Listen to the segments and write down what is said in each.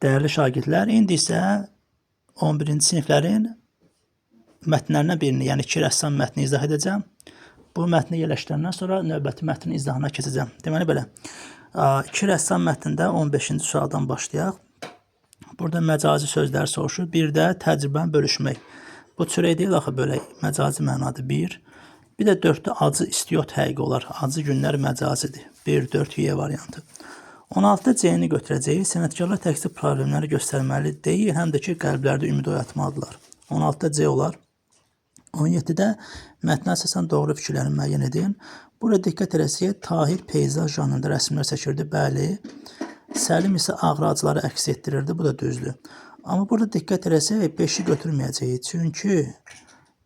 Değerli şagirdlər, indi isə 11-ci siniflərin mətnlərindən birini, yəni 2 rəssam mətni izah edəcəm. Bu mətni yerləşdirəndən sonra növbəti mətnin izahına keçəcəm. Deməli belə, 2 rəssam mətnində 15-ci sualdan başlayaq. Burada məcazi sözlər soruşur. Bir də təcrübəni bölüşmək. Bu çörək deyil axı bölək, məcazi mənadır 1. Bir də 4-də acı istiot həqiqi olar. Acı günlər məcazidir. 1, 4, Y variantı. 16-da C-ni götürəcəyik. Sənətkarlar təkcə problemləri göstərməli deyil, həm də ki, qəlblərdə ümid oyatmalıdırlar. 16-da C olar. 17-də mətnə əsasən doğru fikirləri müəyyən edin. Burada diqqət edəsiniz, Tahir peyzaj janrında rəsmlər çəkirdi, bəli. Səlim isə ağracıları əks etdirirdi, bu da düzdür. Amma burada diqqət edəsiniz, 5-i götürməyəcəyik. Çünki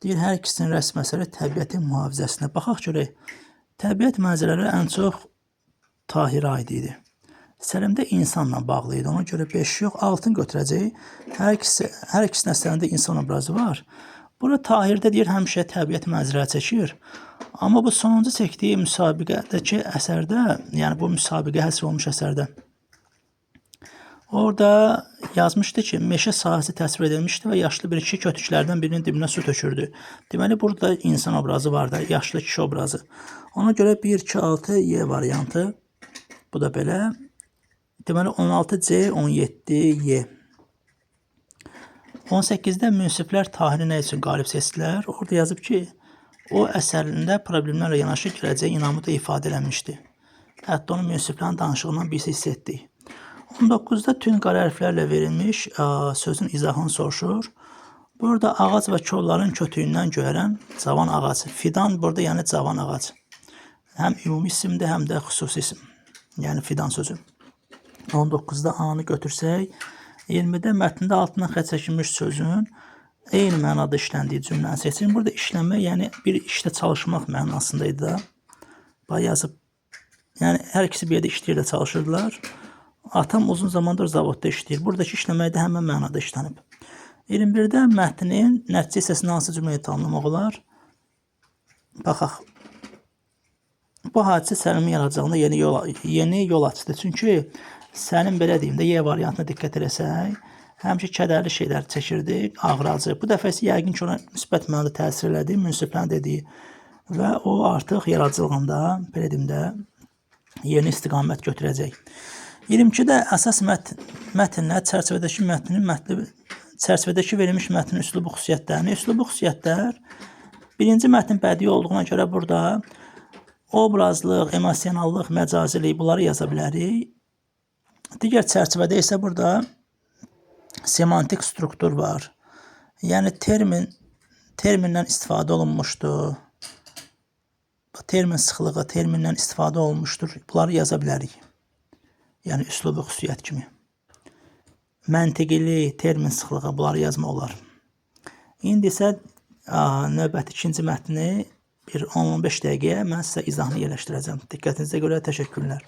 deyir, hər ikisinin rəsm əsəri təbiətin mühafizəsinə. Baxaq görək, təbiət mənzərələri ən çox Tahirə aid idi. Səlimdə insanla bağlı idi, ona görə 5 yox, 6-ını götürəcəyik. Hər ikisinin əsərində insan obrazı var. Burada Tahirdə deyir, həmişə təbiət mənzərə çəkir. Amma bu sonuncu çəkdiyi müsabiqədəki əsərdə, yəni bu müsabiqə həsr olmuş əsərdə, orada yazmışdı ki, meşə sahəsi təsvir edilmişdi və yaşlı bir kişi kötüklərdən birinin dibinə su tökürdü. Deməli, burada insan obrazı var da, yaşlı kişi obrazı. Ona görə 1, 2, 6, Y variantı. Bu da belə. Deməli, 16C, 17Y. 18-də münsiflər Tahiri nə üçün qalib seçdilər? Orada yazıb ki, o əsərində problemlərlə yanaşı gələcək inamı da ifadə eləmişdi. Hətta onun münsiflərin danışığından biz hiss etdik. 19-da tün qara hərflərlə verilmiş sözün izahını soruşur. Burada ağac və kolların kötüyündən göyərən cavan ağac. Fidan burada yəni cavan ağac. Həm ümumi isimdir, həm də xüsusi isim. Yəni fidan sözü. 19-da A-nı götürsək, 20-də mətndə altından xətt çəkilmiş sözün eyni mənada işləndiyi cümləni seçin. Burada işlənmə, yəni bir işdə çalışmaq mənasında idi da. Bax yazıb, yəni hər ikisi bir yerdə işləyir də çalışırdılar. Atam uzun zamandır zavodda işləyir. Buradakı işləmək də həmən mənada işlənib. 21-də mətnin nəticə hissəsini hansı cümləyə tanımlamaq olar? Baxaq. Bu hadisə Səlimin yaradacağında yeni yol açdı. Çünki Səlim belə deyim də, Y variantına diqqət eləsək, həmişə kədərli şeylər çəkirdi, ağracı. Bu dəfə isə yəqin ki, ona müsbət mənada təsir elədi, münsiflərin dediyi və o artıq yaradıcılığında, belə deyim də, yeni istiqamət götürəcək. 22-də əsas mətnlə çərçivədəki verilmiş mətnin üslubu xüsusiyyətlərini. Üslubu xüsusiyyətlər, birinci mətn bədii olduğuna görə burada obrazlıq, emosionallıq, məcazilik bunları yaza bilərik. Digər çərçivədə isə burada semantik struktur var. Yəni termindən istifadə olunmuşdur. Termin sıxlığı termindən istifadə olunmuşdur. Bunları yaza bilərik. Yəni üslubu xüsusiyyət kimi. Məntiqili, termin sıxlığı bunları yazmaq olar. İndi isə növbəti ikinci mətni bir 10-15 dəqiqəyə mən sizə izahını yerləşdirəcəm. Diqqətinizə görə təşəkkürlər.